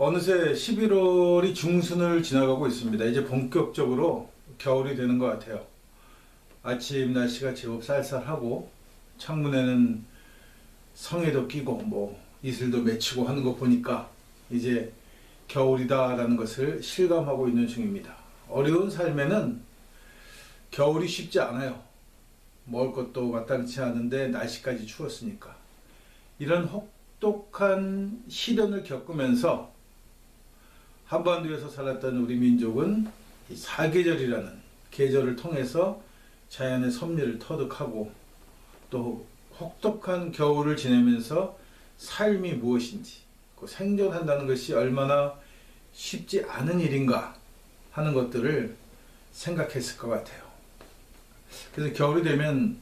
어느새 11월이 중순을 지나가고 있습니다. 이제 본격적으로 겨울이 되는 것 같아요. 아침 날씨가 제법 쌀쌀하고 창문에는 성에도 끼고 이슬도 맺히고 하는 거 보니까 이제 겨울이다라는 것을 실감하고 있는 중입니다. 어려운 삶에는 겨울이 쉽지 않아요. 먹을 것도 마땅치 않은데 날씨까지 추웠으니까. 이런 혹독한 시련을 겪으면서 한반도에서 살았던 우리 민족은 이 사계절이라는 계절을 통해서 자연의 섭리를 터득하고 또 혹독한 겨울을 지내면서 삶이 무엇인지, 그 생존한다는 것이 얼마나 쉽지 않은 일인가 하는 것들을 생각했을 것 같아요. 그래서 겨울이 되면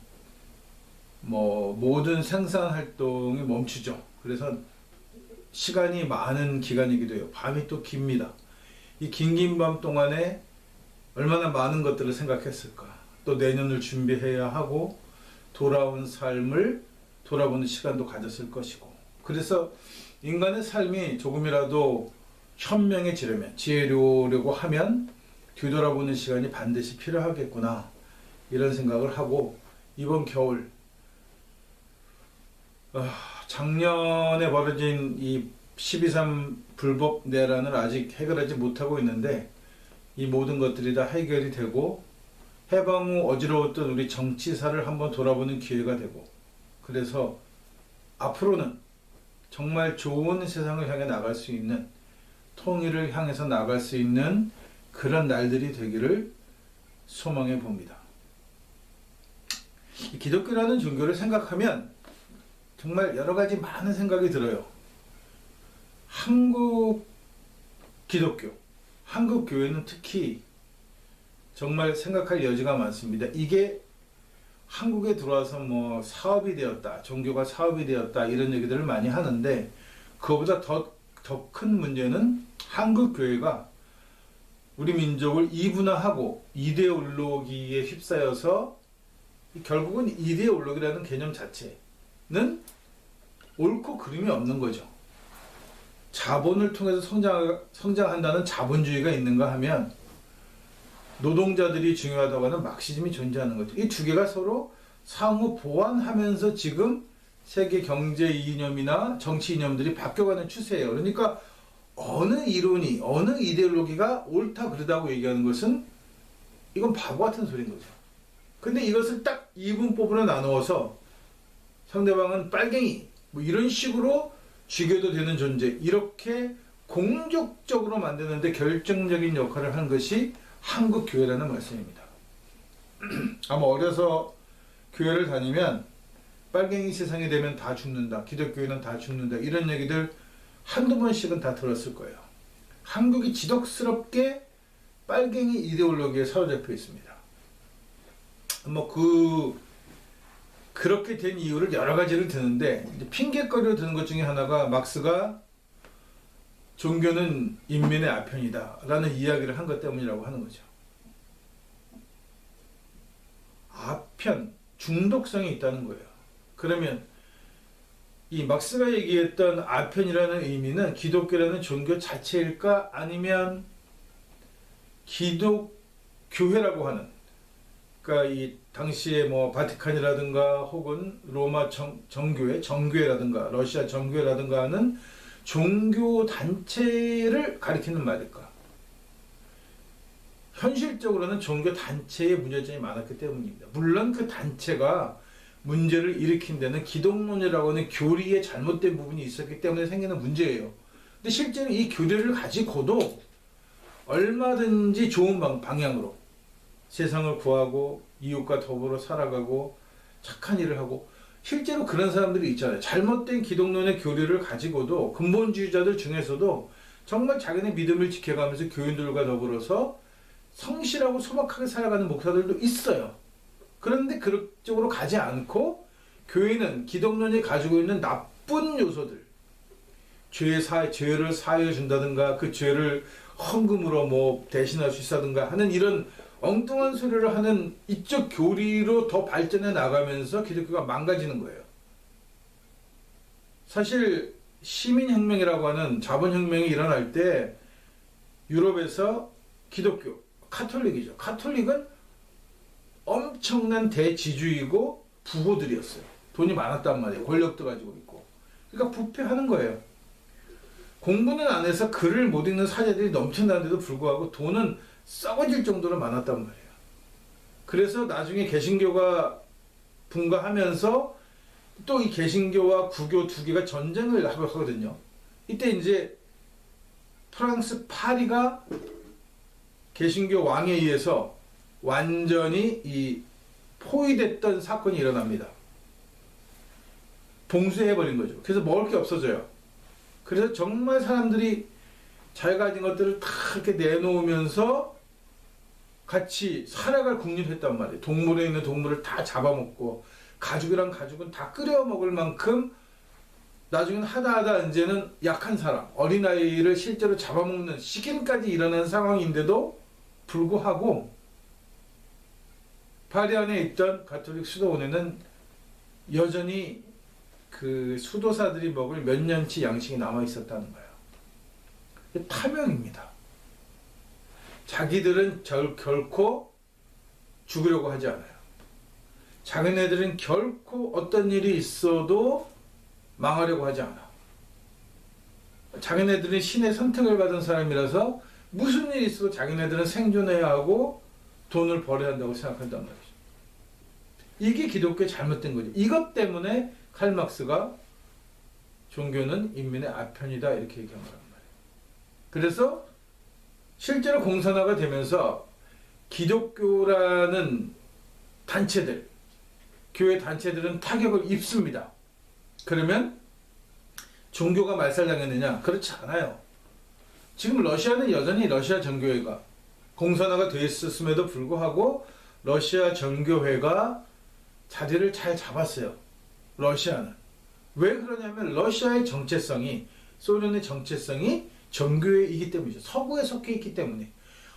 모든 생산 활동이 멈추죠. 그래서 시간이 많은 기간이기도 해요. 밤이 또 깁니다. 이 긴 밤 동안에 얼마나 많은 것들을 생각했을까. 또 내년을 준비해야 하고 돌아온 삶을 돌아보는 시간도 가졌을 것이고. 그래서 인간의 삶이 조금이라도 현명해지려면, 지혜로우려고 하면 뒤돌아보는 시간이 반드시 필요하겠구나, 이런 생각을 하고 이번 겨울 작년에 벌어진 이 12.3 불법 내란을 아직 해결하지 못하고 있는데 이 모든 것들이 다 해결이 되고 해방 후 어지러웠던 우리 정치사를 한번 돌아보는 기회가 되고, 그래서 앞으로는 정말 좋은 세상을 향해 나갈 수 있는, 통일을 향해서 나갈 수 있는 그런 날들이 되기를 소망해 봅니다. 이 기독교라는 종교를 생각하면 정말 여러 가지 많은 생각이 들어요. 한국 기독교, 한국 교회는 특히 정말 생각할 여지가 많습니다. 이게 한국에 들어와서 사업이 되었다, 종교가 사업이 되었다, 이런 얘기들을 많이 하는데, 그거보다 더 큰 문제는 한국 교회가 우리 민족을 이분화하고 이데올로기에 휩싸여서 결국은 이데올로기라는 개념 자체는 옳고 그름이 없는 거죠. 자본을 통해서 성장한다는 자본주의가 있는가 하면 노동자들이 중요하다고 하는 막시즘이 존재하는 거죠. 이 두 개가 서로 상호 보완하면서 지금 세계 경제 이념이나 정치 이념들이 바뀌어가는 추세예요. 그러니까 어느 이론이, 어느 이데올로기가 옳다 그르다고 얘기하는 것은 이건 바보 같은 소리인 거죠. 근데 이것을 딱 이분법으로 나누어서 상대방은 빨갱이, 이런 식으로 죽여도 되는 존재, 이렇게 공격적으로 만드는데 결정적인 역할을 한 것이 한국 교회라는 말씀입니다. 아마 어려서 교회를 다니면 빨갱이 세상이 되면 다 죽는다, 기독교회는 다 죽는다, 이런 얘기들 한두 번씩은 다 들었을 거예요. 한국이 지독스럽게 빨갱이 이데올로기에 사로잡혀 있습니다. 그렇게 된 이유를 여러 가지를 드는데, 핑계거리로 드는 것 중에 하나가 막스가 종교는 인민의 아편이다 라는 이야기를 한 것 때문이라고 하는 거죠. 아편, 중독성이 있다는 거예요. 그러면 이 막스가 얘기했던 아편이라는 의미는 기독교라는 종교 자체일까, 아니면 기독교회라고 하는, 그러니까 이 당시에 바티칸이라든가 혹은 로마 정교회라든가 러시아 정교회라든가 하는 종교 단체를 가리키는 말일까? 현실적으로는 종교 단체의 문제점이 많았기 때문입니다. 물론 그 단체가 문제를 일으킨 데는 기독론이라고 하는 교리에 잘못된 부분이 있었기 때문에 생기는 문제예요. 근데 실제로 이 교리를 가지고도 얼마든지 좋은 방향으로 세상을 구하고 이웃과 더불어 살아가고 착한 일을 하고, 실제로 그런 사람들이 있잖아요. 잘못된 기독론의 교리를 가지고도 근본주의자들 중에서도 정말 자기네 믿음을 지켜가면서 교인들과 더불어서 성실하고 소박하게 살아가는 목사들도 있어요. 그런데 그쪽으로 가지 않고 교회는 기독론이 가지고 있는 나쁜 요소들, 죄를 사하여 준다든가 그 죄를 헌금으로 대신할 수 있다든가 하는 이런 엉뚱한 소리를 하는 이쪽 교리로 더 발전해 나가면서 기독교가 망가지는 거예요. 사실 시민혁명이라고 하는 자본혁명이 일어날 때 유럽에서 기독교, 카톨릭이죠. 카톨릭은 엄청난 대지주이고 부호들이었어요. 돈이 많았단 말이에요. 권력도 가지고 있고. 그러니까 부패하는 거예요. 공부는 안 해서 글을 못 읽는 사제들이 넘쳐나는데도 불구하고 돈은 썩어질 정도로 많았단 말이에요. 그래서 나중에 개신교가 분가하면서 또 이 개신교와 구교 두 개가 전쟁을 하거든요. 이때 이제 프랑스 파리가 개신교 왕에 의해서 완전히 이 포위됐던 사건이 일어납니다. 봉쇄해버린 거죠. 그래서 먹을 게 없어져요. 그래서 정말 사람들이 잘 가진 것들을 다 이렇게 내놓으면서 같이 살아갈 국립했단 말이에요. 동물에 있는 동물을 다 잡아먹고 가죽이랑 가죽은 다 끓여 먹을 만큼 나중에는 하다 이제는 약한 사람, 어린아이를 실제로 잡아먹는 시kin까지 일어난 상황인데도 불구하고 파리 안에 있던 가톨릭 수도원에는 여전히 그 수도사들이 먹을 몇 년치 양식이 남아 있었다는 거예요. 탐욕입니다. 자기들은 결코 죽으려고 하지 않아요. 자기네들은 결코 어떤 일이 있어도 망하려고 하지 않아. 자기네들은 신의 선택을 받은 사람이라서 무슨 일이 있어도 자기네들은 생존해야 하고 돈을 벌어야 한다고 생각한단 말이죠. 이게 기독교의 잘못된 거죠. 이것 때문에 칼 막스가 종교는 인민의 아편이다 이렇게 얘기한 거란 말이에요. 그래서 실제로 공산화가 되면서 기독교라는 단체들, 교회 단체들은 타격을 입습니다. 그러면 종교가 말살당했느냐? 그렇지 않아요. 지금 러시아는 여전히 러시아 정교회가 공산화가 되어 있었음에도 불구하고 러시아 정교회가 자리를 잘 잡았어요. 러시아는. 왜 그러냐면 러시아의 정체성이, 소련의 정체성이 정교회이기 때문이죠. 서구에 속해 있기 때문에.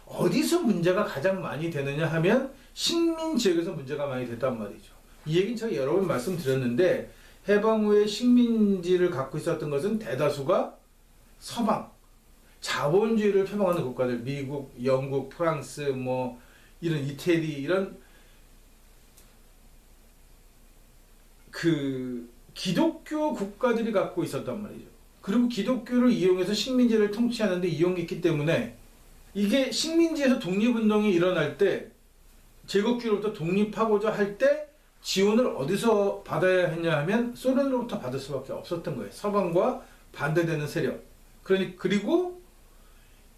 어디서 문제가 가장 많이 되느냐 하면 식민 지역에서 문제가 많이 됐단 말이죠. 이 얘기는 제가 여러 번 말씀드렸는데 해방 후에 식민지를 갖고 있었던 것은 대다수가 서방, 자본주의를 표방하는 국가들, 미국, 영국, 프랑스, 뭐 이런 이태리 이런 그 기독교 국가들이 갖고 있었단 말이죠. 그리고 기독교를 이용해서 식민지를 통치하는데 이용했기 때문에 이게 식민지에서 독립운동이 일어날 때 제국주의로부터 독립하고자 할 때 지원을 어디서 받아야 했냐 하면 소련으로부터 받을 수밖에 없었던 거예요. 서방과 반대되는 세력. 그리고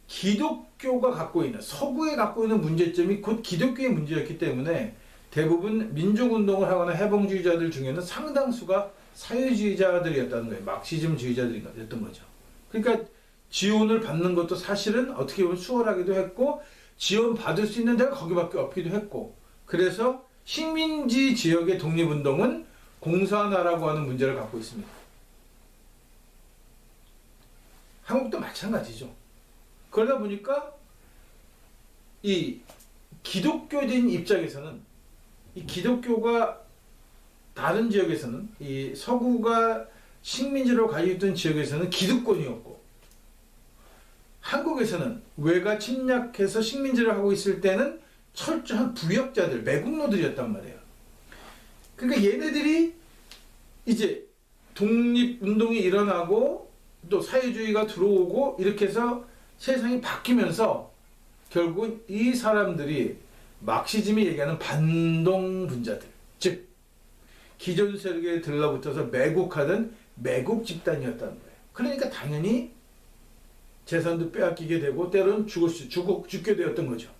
기독교가 갖고 있는, 서구에 갖고 있는 문제점이 곧 기독교의 문제였기 때문에 대부분 민족운동을 하거나 해방주의자들 중에는 상당수가 사회주의자들이었다는 거예요. 막시즘주의자들이었던 거죠. 그러니까 지원을 받는 것도 사실은 어떻게 보면 수월하기도 했고 지원받을 수 있는 데가 거기밖에 없기도 했고, 그래서 식민지 지역의 독립운동은 공산화라고 하는 문제를 갖고 있습니다. 한국도 마찬가지죠. 그러다 보니까 이 기독교적인 입장에서는 이 기독교가 다른 지역에서는 이 서구가 식민지로 가지고 있던 지역에서는 기득권이었고, 한국에서는 외가 침략해서 식민지를 하고 있을 때는 철저한 부역자들, 매국노들이었단 말이에요. 그러니까 얘네들이 이제 독립운동이 일어나고 또 사회주의가 들어오고 이렇게 해서 세상이 바뀌면서 결국 이 사람들이 막시즘이 얘기하는 반동분자들, 즉 기존 세력에 들러붙어서 매국하던 매국 집단이었다는 거예요. 그러니까 당연히 재산도 빼앗기게 되고 때로는 죽게 되었던 거죠.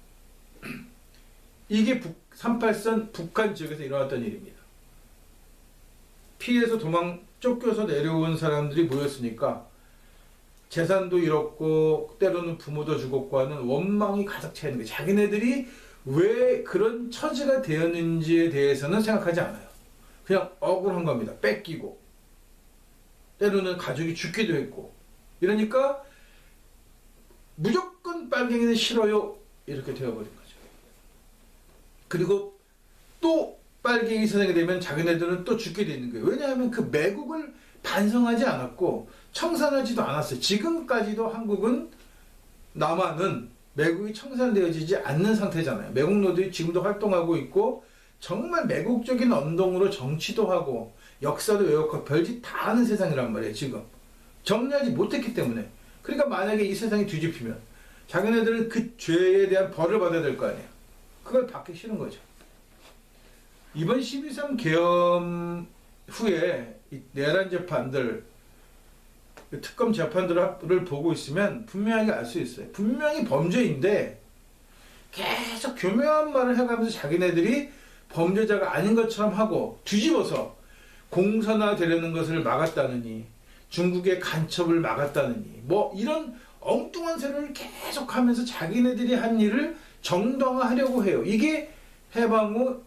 이게 3.8선 북한 지역에서 일어났던 일입니다. 피해서 쫓겨서 내려온 사람들이 모였으니까 재산도 잃었고 때로는 부모도 죽었고 하는 원망이 가득 차 있는 거예요. 자기네들이 왜 그런 처지가 되었는지에 대해서는 생각하지 않아요. 그냥 억울한 겁니다. 뺏기고 때로는 가족이 죽기도 했고 이러니까 무조건 빨갱이는 싫어요 이렇게 되어버린 거죠. 그리고 또 빨갱이 세상이 되면 자기네들은 또 죽게 되는 거예요. 왜냐하면 그 매국을 반성하지 않았고 청산하지도 않았어요. 지금까지도 한국은 남한은 매국이 청산되어지지 않는 상태잖아요. 매국노들이 지금도 활동하고 있고 정말 매국적인 언동으로 정치도 하고 역사도 외웠고 별짓 다 하는 세상이란 말이에요. 지금 정리하지 못했기 때문에. 그러니까 만약에 이 세상이 뒤집히면 자기네들은 그 죄에 대한 벌을 받아야 될 거 아니에요. 그걸 받기 싫은 거죠. 이번 12.3 계엄 후에 이 내란 재판들, 특검 재판들을 보고 있으면 분명하게 알 수 있어요. 분명히 범죄인데 계속 교묘한 말을 해가면서 자기네들이 범죄자가 아닌 것처럼 하고 뒤집어서 공산화되려는 것을 막았다느니 중국의 간첩을 막았다느니 뭐 이런 엉뚱한 소리를 계속하면서 자기네들이 한 일을 정당화하려고 해요. 이게 해방 후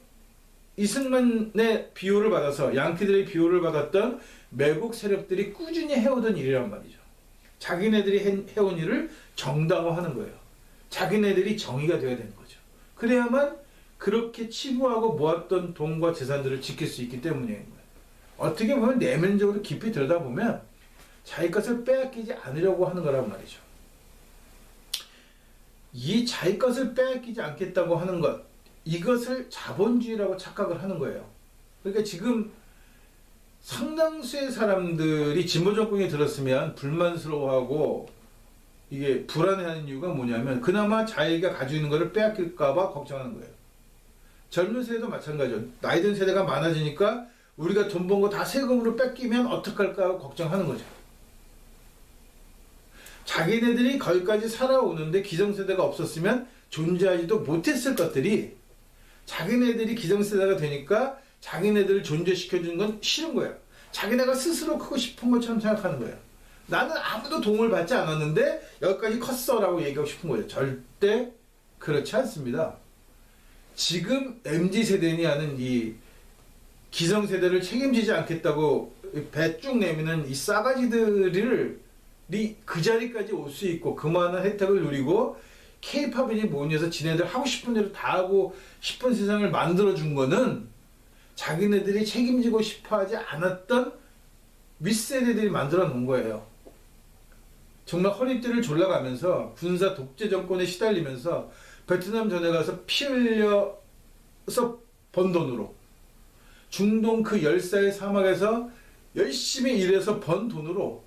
이승만의 비호를 받아서 양키들의 비호를 받았던 매국 세력들이 꾸준히 해오던 일이란 말이죠. 자기네들이 해온 일을 정당화하는 거예요. 자기네들이 정의가 되어야 되는 거죠. 그래야만 그렇게 치부하고 모았던 돈과 재산들을 지킬 수 있기 때문인 거예요. 어떻게 보면 내면적으로 깊이 들여다보면 자기 것을 빼앗기지 않으려고 하는 거란 말이죠. 이 자기 것을 빼앗기지 않겠다고 하는 것, 이것을 자본주의라고 착각을 하는 거예요. 그러니까 지금 상당수의 사람들이 진보 정권이 들었으면 불만스러워하고 이게 불안해하는 이유가 뭐냐면 그나마 자기가 가지고 있는 것을 빼앗길까봐 걱정하는 거예요. 젊은 세대도 마찬가지죠. 나이 든 세대가 많아지니까 우리가 돈 번 거 다 세금으로 뺏기면 어떡할까 걱정하는 거죠. 자기네들이 거기까지 살아오는데 기성세대가 없었으면 존재하지도 못했을 것들이 자기네들이 기성세대가 되니까 자기네들을 존재시켜주는 건 싫은 거예요. 자기네가 스스로 크고 싶은 것처럼 생각하는 거예요. 나는 아무도 도움을 받지 않았는데 여기까지 컸어 라고 얘기하고 싶은 거예요. 절대 그렇지 않습니다. 지금 MZ세대니 하는 이 기성세대를 책임지지 않겠다고 배 쭉 내미는 이 싸가지들이 그 자리까지 올 수 있고 그만한 혜택을 누리고 K-팝이니 뭐니 해서 지네들 하고 싶은 대로 다 하고 싶은 세상을 만들어준 거는 자기네들이 책임지고 싶어하지 않았던 윗세대들이 만들어 놓은 거예요. 정말 허리띠를 졸라가면서 군사 독재 정권에 시달리면서 베트남 전에 가서 피 흘려서 번 돈으로 중동 그 열사의 사막에서 열심히 일해서 번 돈으로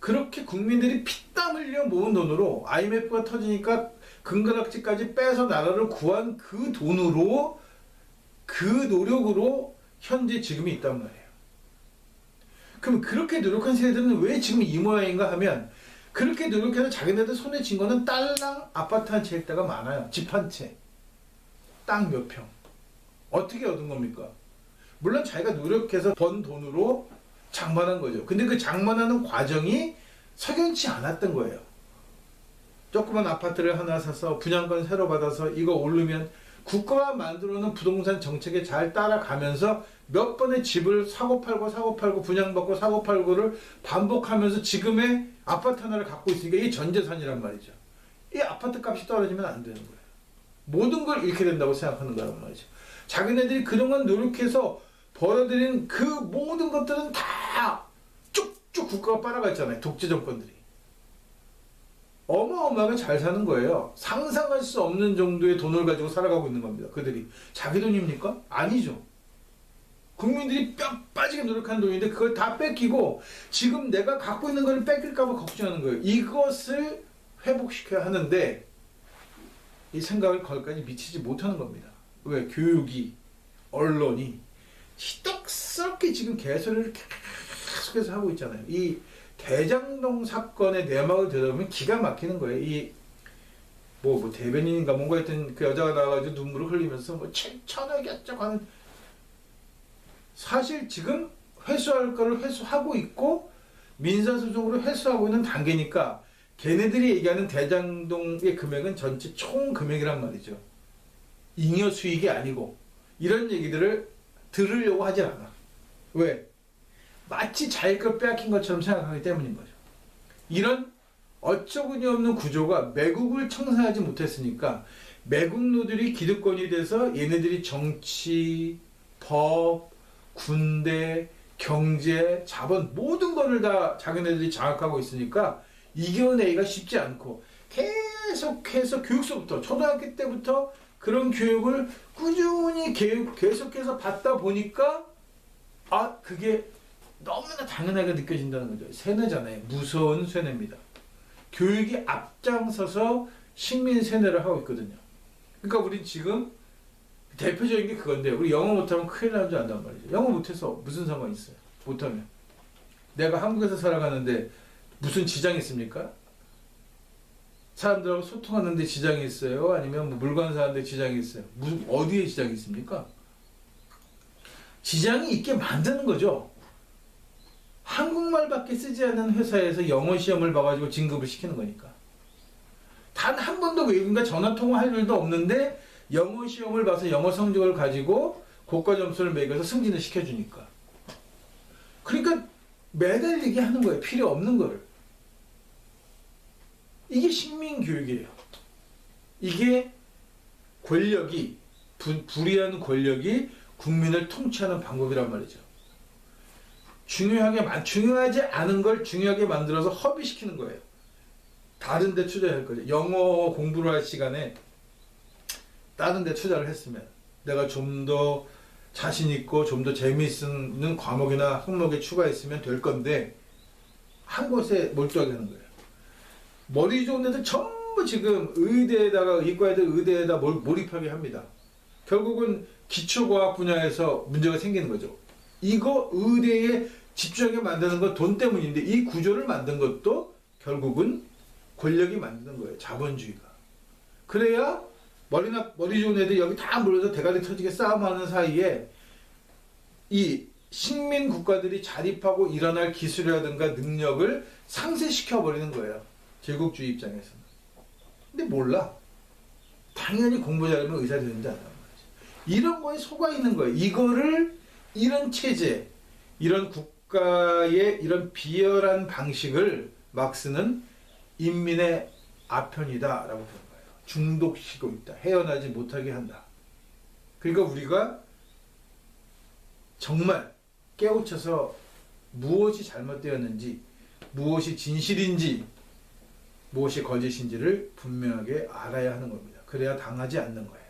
그렇게 국민들이 피땀 흘려 모은 돈으로 IMF가 터지니까 금가락지까지 빼서 나라를 구한 그 돈으로 그 노력으로 현재 지금이 있단 말이에요. 그럼 그렇게 노력한 세대들은 왜 지금 이 모양인가 하면 그렇게 노력해서 자기네들 손에 쥔 거는 딸랑 아파트 한 채일 때가 많아요. 집 한 채, 땅 몇 평. 어떻게 얻은 겁니까? 물론 자기가 노력해서 번 돈으로 장만한 거죠. 근데 그 장만하는 과정이 석연치 않았던 거예요. 조그만 아파트를 하나 사서 분양권 새로 받아서 이거 오르면 국가가 만들어놓은 부동산 정책에 잘 따라가면서 몇 번의 집을 사고 팔고 분양받고 사고 팔고를 반복하면서 지금의 아파트 하나를 갖고 있으니까 이게 전 재산이란 말이죠. 이 아파트 값이 떨어지면 안 되는 거예요. 모든 걸 잃게 된다고 생각하는 거란 말이죠. 자기네들이 그동안 노력해서 벌어들인 그 모든 것들은 다 쭉쭉 국가가 빨아갔잖아요. 독재 정권들이. 어마어마하게 잘 사는 거예요. 상상할 수 없는 정도의 돈을 가지고 살아가고 있는 겁니다. 그들이. 자기 돈입니까? 아니죠. 국민들이 뼈 빠지게 노력한 돈인데 그걸 다 뺏기고 지금 내가 갖고 있는 걸 뺏길까 봐 걱정하는 거예요. 이것을 회복시켜야 하는데 이 생각을 거기까지 미치지 못하는 겁니다. 왜? 교육이, 언론이 희덕스럽게 지금 개소리를 계속해서 하고 있잖아요. 이 대장동 사건의 내막을 들여다보면 기가 막히는 거예요. 이 뭐 대변인인가 뭔가 했던 그 여자가 나와가지고 눈물을 흘리면서 뭐 7천억 어쩌고 하는 사실 지금 회수할 거를 회수하고 있고 민사소송으로 회수하고 있는 단계니까 걔네들이 얘기하는 대장동의 금액은 전체 총 금액이란 말이죠. 잉여 수익이 아니고 이런 얘기들을 들으려고 하질 않아. 왜? 마치 자기 걸 빼앗긴 것처럼 생각하기 때문인 거죠. 이런 어처구니 없는 구조가 매국을 청산하지 못했으니까 매국노들이 기득권이 돼서 얘네들이 정치, 법, 군대, 경제, 자본 모든 거를 다 자기네들이 장악하고 있으니까 이겨내기가 쉽지 않고 계속해서 교육서부터 초등학교 때부터 그런 교육을 꾸준히 계속해서 받다 보니까 그게 너무나 당연하게 느껴진다는 거죠. 세뇌잖아요. 무서운 세뇌입니다. 교육이 앞장서서 식민 세뇌를 하고 있거든요. 그러니까 우리 지금 대표적인 게 그건데 우리 영어 못하면 큰일 나는 줄 안단 말이죠. 영어 못해서 무슨 상관이 있어요? 못하면. 내가 한국에서 살아가는데 무슨 지장이 있습니까? 사람들하고 소통하는데 지장이 있어요? 아니면 뭐 물건 사는데 지장이 있어요? 어디에 지장이 있습니까? 지장이 있게 만드는 거죠. 한국말밖에 쓰지 않는 회사에서 영어 시험을 봐가지고 진급을 시키는 거니까. 단 한 번도 외국인과 전화 통화할 일도 없는데 영어 시험을 봐서 영어 성적을 가지고 고가 점수를 매겨서 승진을 시켜주니까. 그러니까 매달리게 하는 거예요. 필요 없는 거를. 이게 식민교육이에요. 이게 권력이, 불의한 권력이 국민을 통치하는 방법이란 말이죠. 중요하지 않은 걸 중요하게 만들어서 허비시키는 거예요. 다른 데 투자할 거죠. 영어 공부를 할 시간에 다른 데 투자를 했으면 내가 좀 더 자신 있고 좀 더 재미있는 과목이나 항목에 추가했으면 될 건데 한 곳에 몰두하게 하는 거예요. 머리 좋은 애들 전부 지금 이과애들 의대에다 몰입하게 합니다. 결국은 기초과학 분야에서 문제가 생기는 거죠. 이거 의대에 집중하게 만드는 건 돈 때문인데 이 구조를 만든 것도 결국은 권력이 만드는 거예요. 자본주의가. 그래야 머리 좋은 애들 여기 다 몰려서 대가리 터지게 싸움하는 사이에 이 식민 국가들이 자립하고 일어날 기술이라든가 능력을 상쇄시켜 버리는 거예요. 제국주의 입장에서는. 근데 몰라. 당연히 공부 잘하면 의사 되는지 안다는 거지. 이런 거에 속아 있는 거예요. 이런 체제, 이런 국가의 이런 비열한 방식을 막스는 인민의 아편이다라고 보는 거예요. 중독시키고 있다. 헤어나지 못하게 한다. 그러니까 우리가 정말 깨우쳐서 무엇이 잘못되었는지, 무엇이 진실인지, 무엇이 거짓인지를 분명하게 알아야 하는 겁니다. 그래야 당하지 않는 거예요.